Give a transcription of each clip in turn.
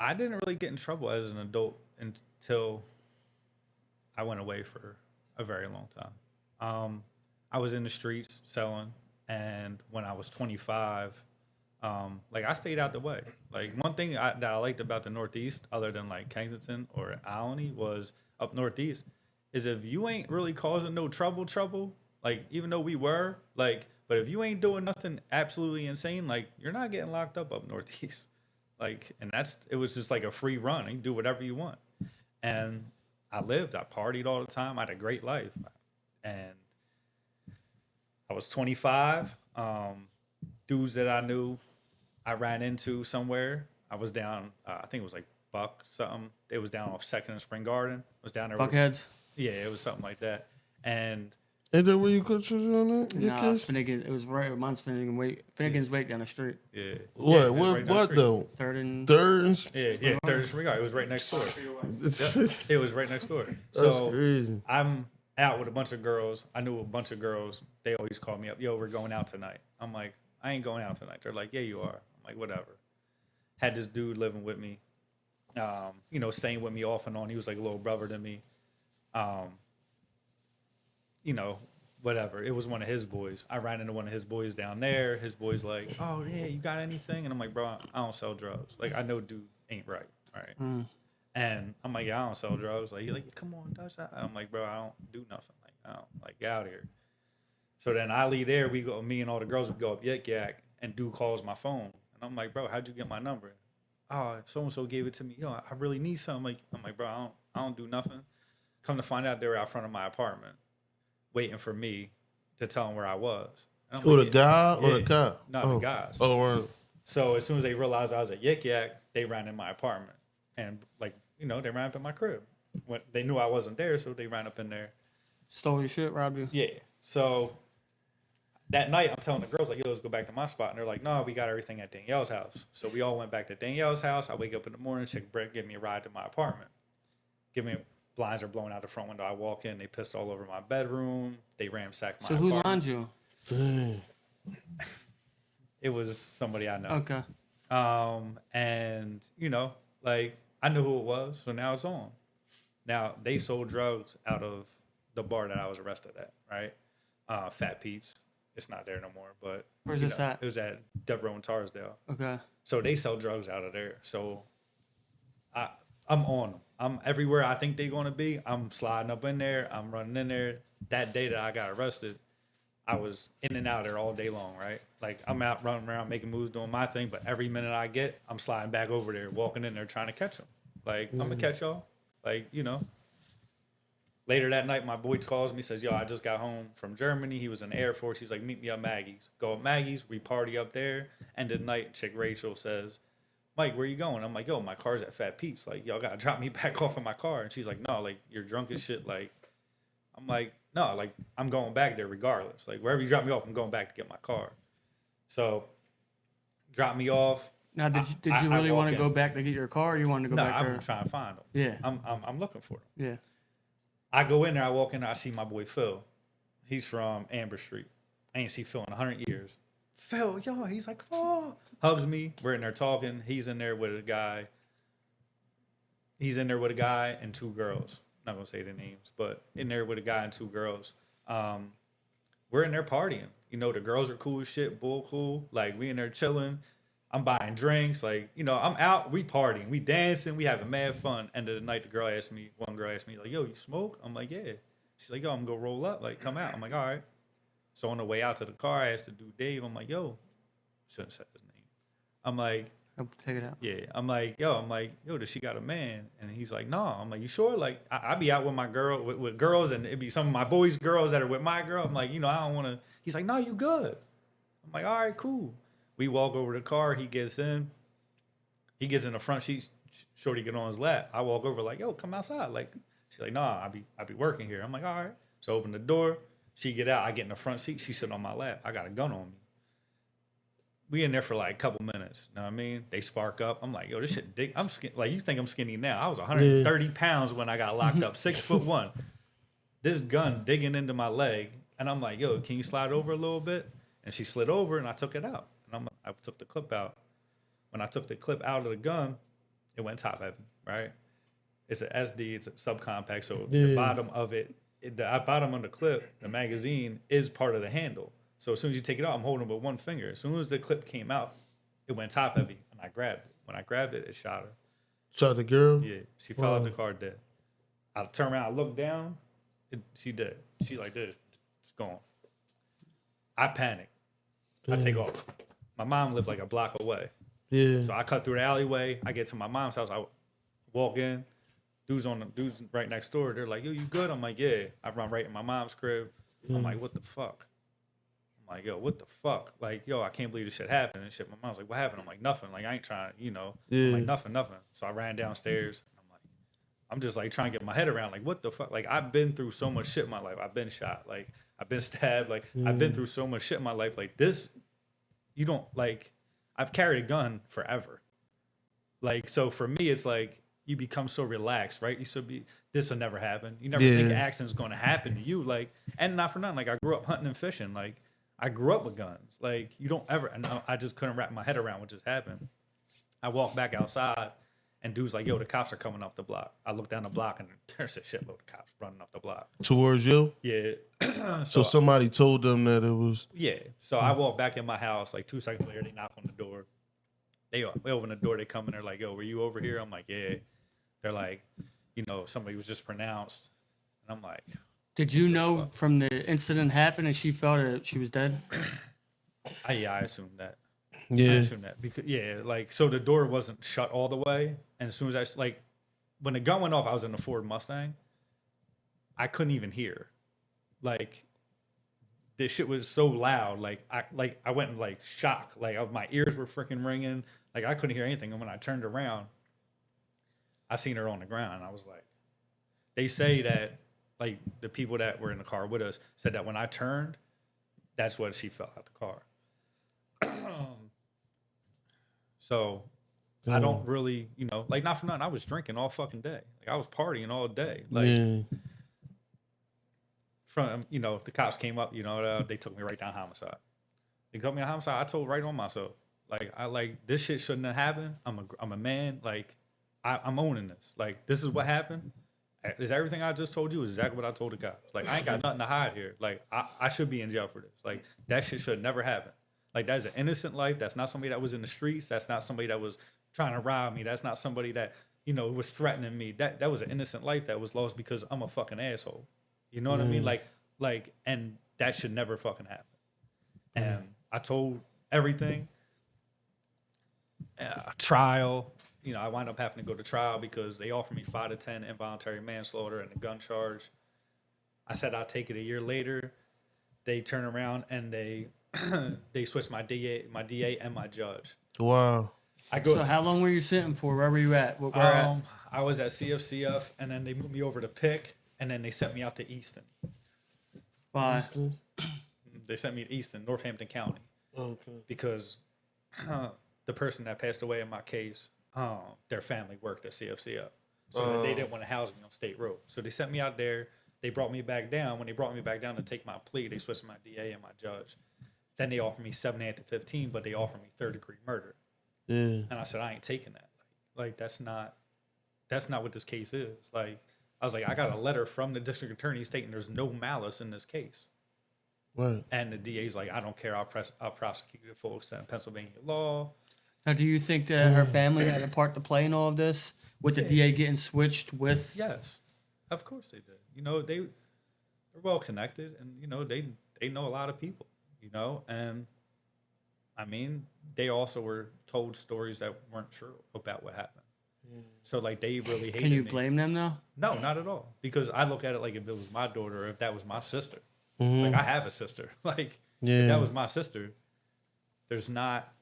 I didn't really get in trouble as an adult until I went away for a very long time. I was in the streets selling, and when I was 25, like I stayed out the way. Like one thing that I liked about the Northeast, other than like Kensington or Alany, was up Northeast, is if you ain't really causing no trouble, like even though we were, like, but if you ain't doing nothing absolutely insane, like you're not getting locked up Northeast. Like, and it was just like a free run. You can do whatever you want. And I partied all the time. I had a great life. And I was 25. Dudes that I knew, I ran into somewhere. I was down, I think it was like Buck something. It was down off Second and Spring Garden. It was down there. Buckheads? Yeah, it was something like that. And Is that where you got children on that? Nah, Finnegan. It was right. Mine's Finnegan's Wake down the street. yeah. What? Yeah, What though? Third and Third and Yeah, Third and Spring Garden. It was right next door. Yep, it was right next door. That's So crazy. I'm out with a bunch of girls. I knew a bunch of girls. They always call me up. Yo, we're going out tonight. I'm like, I ain't going out tonight. They're like, yeah, you are. I'm like, whatever. Had this dude living with me, staying with me off and on. He was like a little brother to me. You know, whatever. It was one of his boys. I ran into one of his boys down there. His boy's like, oh, yeah, you got anything? And I'm like, bro, I don't sell drugs. Like, I know dude ain't right. Right. And I'm like, yeah, I don't sell drugs. Like, you're like, come on, touch that. I'm like, bro, I don't do nothing. Like, I don't, like, get out of here. So then I leave there. We go, me and all the girls would go up Yik Yak, and dude calls my phone. And I'm like, bro, how'd you get my number? Oh, so-and-so gave it to me. Yo, I really need something. I'm like, bro, I don't do nothing. Come to find out they were out front of my apartment waiting for me to tell them where I was. And I'm Or like, the guy or the cop? No, the guys. Oh, word. So as soon as they realized I was at Yik Yak, they ran in my apartment. And, like, they ran up in my crib. When they knew I wasn't there, so they ran up in there. stole your shit, robbed you. Yeah. So that night, I'm telling the girls, like, yo, let's go back to my spot. And they're like, no, we got everything at Danielle's house. So we all went back to Danielle's house. I wake up in the morning, chick Brett give me a ride to my apartment. Blinds are blowing out the front window. I walk in, they pissed all over my bedroom. They ransacked my So who apartment. lined you? Dang. It was somebody I know. Okay. And, like, I knew who it was, so now it's on. Now, they sold drugs out of the bar that I was arrested at, right? Fat Pete's. It's not there no more, but... Where's this at? It was at Devereaux and Tarsdale. Okay. So they sell drugs out of there. So I'm on them. I'm everywhere I think they're going to be. I'm sliding up in there. I'm running in there. That day that I got arrested, I was in and out there all day long, right? Like, I'm out running around, making moves, doing my thing, but every minute I get, I'm sliding back over there, walking in there, trying to catch them. Like, I'm going to catch y'all. Like, Later that night, my boy calls me, says, yo, I just got home from Germany. He was in the Air Force. He's like, meet me at Maggie's. Go at Maggie's. We party up there. End of the night, chick Rachel says, Mike, where you going? I'm like, yo, my car's at Fat Pete's. Like, y'all got to drop me back off in my car. And she's like, no, like, you're drunk as shit. Like, I'm like, no, like, I'm going back there regardless. Like, wherever you drop me off, I'm going back to get my car. So, drop me off. Now, did you really want to go back to get your car, or you wanted to go No, back there? I'm trying to find them. Yeah. I'm looking for them. Yeah. I go in there, I walk in there, I see my boy Phil. He's from Amber Street. I ain't see Phil in 100 years. Phil, yo, he's like, oh, hugs me. We're in there talking. He's in there with a guy. And two girls. Not gonna say their names, but in there with a guy and two girls. We're in there partying. The girls are cool as shit, bull cool. Like, we in there chilling. I'm buying drinks. Like, I'm out. We partying. We dancing. We having mad fun. End of the night, one girl asked me, like, yo, you smoke? I'm like, yeah. She's like, yo, I'm going to go roll up. Like, come out. I'm like, all right. So on the way out to the car, I asked the dude, Dave. I'm like, yo. Shouldn't say his name. I'm like, I'll take it out. yeah. I'm like, yo, does she got a man? And he's like, no. I'm like, you sure? Like, I be out with my girl, with girls, and it'd be some of my boys' girls that are with my girl. I'm like, I don't want to. He's like, no, you good. I'm like, all right, cool. We walk over to the car. He gets in. He gets in the front seat. Shorty get on his lap. I walk over like, yo, come outside. Like, she's like, nah, I be working here. I'm like, all right. So open the door. She get out. I get in the front seat. She sit on my lap. I got a gun on me. We in there for like a couple minutes. Know what I mean? They spark up. I'm like, yo, this shit dig. I'm skinny. Like, you think I'm skinny now? I was 130 pounds when I got locked up. 6'1". This gun digging into my leg. And I'm like, yo, can you slide over a little bit? And she slid over and I took it out. And I took the clip out. When I took the clip out of the gun, It went top heavy, right? It's an SD, it's a subcompact, so Yeah. the bottom of the bottom of the clip, the magazine is part of the handle. So as soon as you take it out, I'm holding it with one finger. As soon as the clip came out, it went top heavy, and I grabbed it. When I grabbed it, it shot her. Shot the girl. Yeah, she fell out Wow. the car dead. I turned around, I looked down, she dead. She like this, it's gone. I panicked. I take off. My mom lived like a block away. Yeah. So I cut through the alleyway. I get to my mom's house. I walk in. Dudes right next door. They're like, "Yo, you good?" I'm like, "Yeah." I run right in my mom's crib. I'm like, "What the fuck?" I'm like, "Yo, what the fuck?" Like, "Yo, I can't believe this shit happened and shit." My mom's like, "What happened?" I'm like, "Nothing." Like, I ain't trying, I'm Yeah. like, nothing. So I ran downstairs. I'm just like trying to get my head around, like, what the fuck? Like, I've been through so much shit in my life. I've been shot. Like, I've been stabbed. Like, I've been through so much shit in my life. Like, this, you don't, like, I've carried a gun forever. Like, so for me, it's like, you become so relaxed, right? You should be, this will never happen. You never think an Yeah. accident's going to happen to you. Like, and not for nothing. Like, I grew up hunting and fishing. Like, I grew up with guns. Like, you don't ever, and I just couldn't wrap my head around what just happened. I walked back outside. And dude's like, "Yo, the cops are coming up the block." I look down the block and there's a shitload of cops running up the block. Towards you. Yeah. So somebody told them that it was. Yeah. So I walk back in my house. Like 2 seconds later, they knock on the door. They open the door. They come in. They're like, "Yo, were you over here?" I'm like, "Yeah." They're like, somebody was just pronounced. And I'm like, Did you know from the incident happened and she felt that she was dead? I assumed that. I Yeah. assumed that because like so the door wasn't shut all the way, and as soon as when the gun went off, I was in a Ford Mustang. I couldn't even hear, like this shit was so loud. Like I went in like shock. Like my ears were freaking ringing. Like I couldn't hear anything. And when I turned around, I seen her on the ground. I was like, they say that like the people that were in the car with us said that when I turned, that's when she fell out the car. So I don't really, like not for nothing. I was drinking all fucking day. Like I was partying all day. Like Yeah. from, the cops came up, they took me right down homicide. They took me on homicide. I told right on myself. Like this shit shouldn't have happened. I'm a man. Like I'm owning this. Like this is what happened. Is everything I just told you is exactly what I told the cops. Like I ain't got nothing to hide here. Like I should be in jail for this. Like that shit should never happen. Like that's an innocent life. That's not somebody that was in the streets. That's not somebody that was trying to rob me. That's not somebody that was threatening me. That was an innocent life that was lost because I'm a fucking asshole. You know what I mean? Like, and that should never fucking happen. And I told everything. Trial. I wind up having to go to trial because they offered me 5 to 10 involuntary manslaughter and a gun charge. I said I'll take it a year later. They turn around and they switched my DA and my judge. Wow. So how long were you sitting for? Where were you at? Where at? I was at CFCF, and then they moved me over to PIC, and then they sent me out to Easton. Why? They sent me to Easton, Northampton County, Okay. because the person that passed away in my case, their family worked at CFCF, so they didn't want to house me on State Road. So they sent me out there. They brought me back down. When they brought me back down to take my plea, they switched my DA and my judge. Then they offered me 7 to 15, but they offered me 3rd-degree murder. Yeah. And I said, I ain't taking that. Like that's not what this case is. Like I was like, I got a letter from the district attorney stating there's no malice in this case. Right. And the DA's like, I don't care. I'll prosecute it full extent of Pennsylvania law. Now, do you think that her family had a part to play in all of this with the DA getting switched with? Yes, of course they did. They're well connected, and they know a lot of people. And I mean, they also were told stories that weren't true about what happened. So like they really hated me. Can you blame them though? No, not at all. Because I look at it like if it was my daughter or if that was my sister. Mm-hmm. Like I have a sister. Like Yeah. if that was my sister, there's not.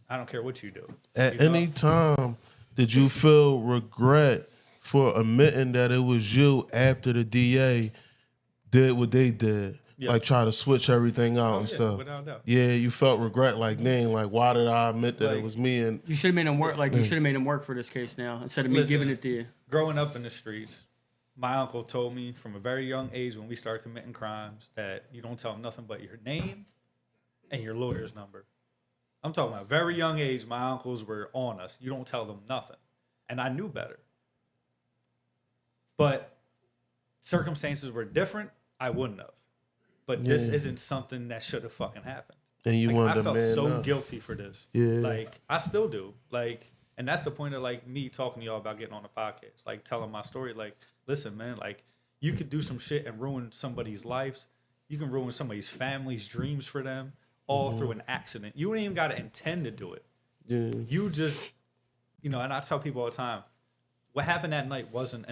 I don't care what you do. At You know? any time, did you feel regret for admitting that it was you after the DA did what they did? Yeah. Like try to switch everything out and Yeah, stuff. without a doubt. Yeah, you felt regret, like, dang, like, why did I admit that it Like- was me? And You should have made him work. Like you should have made him work for this case now instead of me Listen. giving it to you. Growing up in the streets, my uncle told me from a very young age when we started committing crimes that you don't tell them nothing but your name and your lawyer's number. I'm talking about very young age. My uncles were on us. You don't tell them nothing, and I knew better. But circumstances were different. I wouldn't have. But this isn't something that should have fucking happened. And you Like, wanted I to felt man so up. guilty for this. Yeah. Like I still do. Like, and that's the point of like me talking to y'all about getting on the podcast. Like telling my story. Like, listen, man. Like you could do some shit and ruin somebody's lives. You can ruin somebody's family's dreams for them, all through an accident. You ain't even got to intend to do it. Yeah. You just, and I tell people all the time, what happened that night wasn't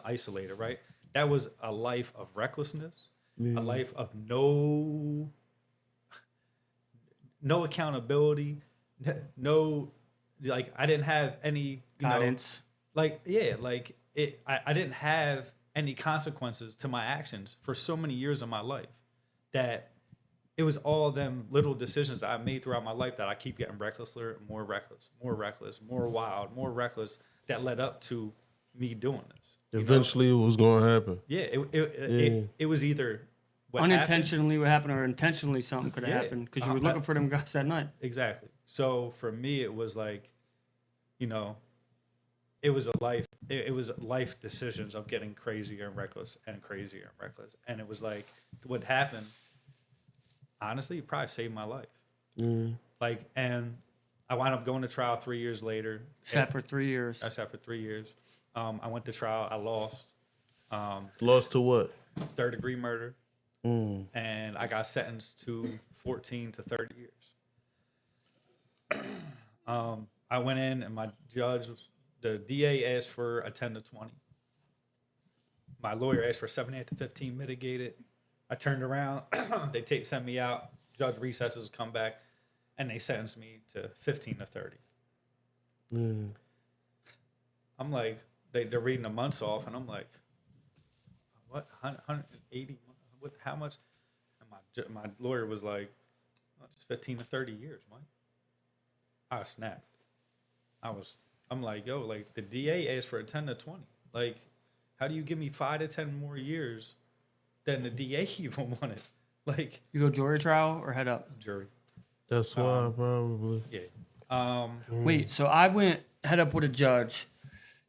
isolated, right? That was a life of recklessness, a life of no accountability, no, like I didn't have any Guidance. I didn't have any consequences to my actions for so many years of my life that it was all them little decisions that I made throughout my life that I keep getting more reckless, more wild, more reckless, that led up to me doing this. Eventually, it was going to happen. Yeah, it was either what Unintentionally what happened, or intentionally something could have Yeah. happened because you were looking for them guys that night. Exactly. So for me, it was like, it was life decisions of getting crazier and reckless and crazier and reckless. And it was like, what happened, honestly, it probably saved my life. Like, and I wound up going to trial 3 years later. Sat for 3 years. I sat for 3 years. I went to trial. I lost. Lost to what? Third-degree murder. And I got sentenced to 14 to 30 years. I went in and my the DA asked for a 10 to 20. My lawyer asked for 7 to 15 mitigated. I turned around. They sent me out. Judge recesses, come back, and they sentenced me to 15 to 30. I'm like, they're reading the months off, and I'm like, what, 180? What? How much? And my lawyer was like, well, it's 15 to 30 years, Mike. I snapped. I'm like, yo, like the DA asked for a 10 to 20. Like, how do you give me 5 to 10 more years than the DA even wanted? Like, You go jury trial or head up? jury. That's why, probably. Yeah. Wait, so I went head up with a judge.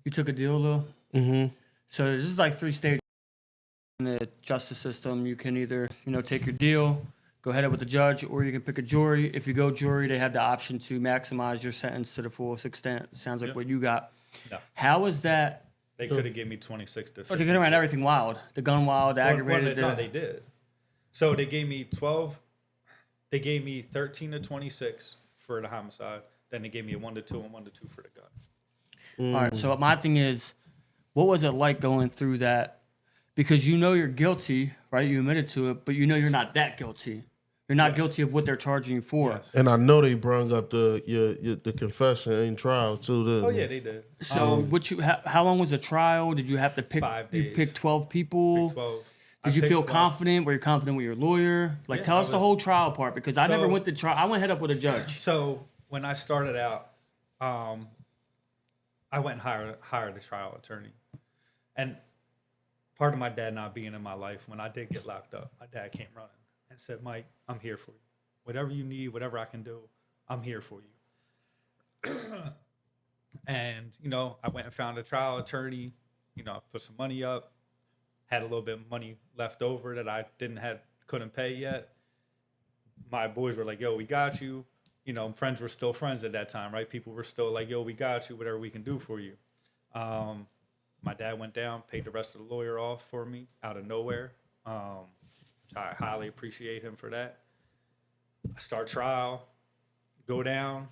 You took a deal though? Mm-hmm. So this is like 3 stages in the justice system. You can either, take your deal, go head up with the judge, or you can pick a jury. If you go jury, they have the option to maximize your sentence to the fullest extent. Sounds like Yep. what you got. No. How is that? They could have given me 26 to 50. Oh, they get around everything wild. The gun wild, the aggravated. No, they did. So they gave me 12. They gave me 13 to 26 for the homicide. Then they gave me a 1 to 2 and 1 to 2 for the gun. All right. So my thing is, what was it like going through that? Because you're guilty, right? You admitted to it, but you're not that guilty. You're not guilty of what they're charging you for. Yes. And I know they brought up the confession in trial too. Didn't Oh they? yeah, they did. So how long was the trial? Did you have to pick? 5 You days. picked 12 people. 12. Did you feel confident? Were you confident with your lawyer? Like, Yeah, tell I us the was- whole trial part, because I never So- went to trial. I went head up with a judge. So when I started out, I went and hired a trial attorney, and part of my dad not being in my life, when I did get locked up, my dad came running and said, "Mike, I'm here for you. Whatever you need, whatever I can do, I'm here for you." And I went and found a trial attorney. I put some money up, had a little bit of money left over that I couldn't pay yet. My boys were like, "Yo, we got you." Friends were still friends at that time, right? People were still like, "Yo, we got you, whatever we can do for you." My dad went down, paid the rest of the lawyer off for me out of nowhere. Which I highly appreciate him for that. I start trial, go down.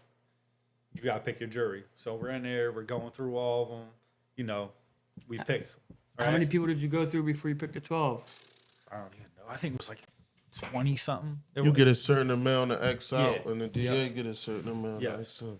You got to pick your jury. So we're in there, we're going through all of them. We picked. How right? many people did you go through before you picked the 12? I don't even know. I think it was like 20 something. You get a certain amount of X out, Yeah. and the DA get a certain amount Yeah. of X out.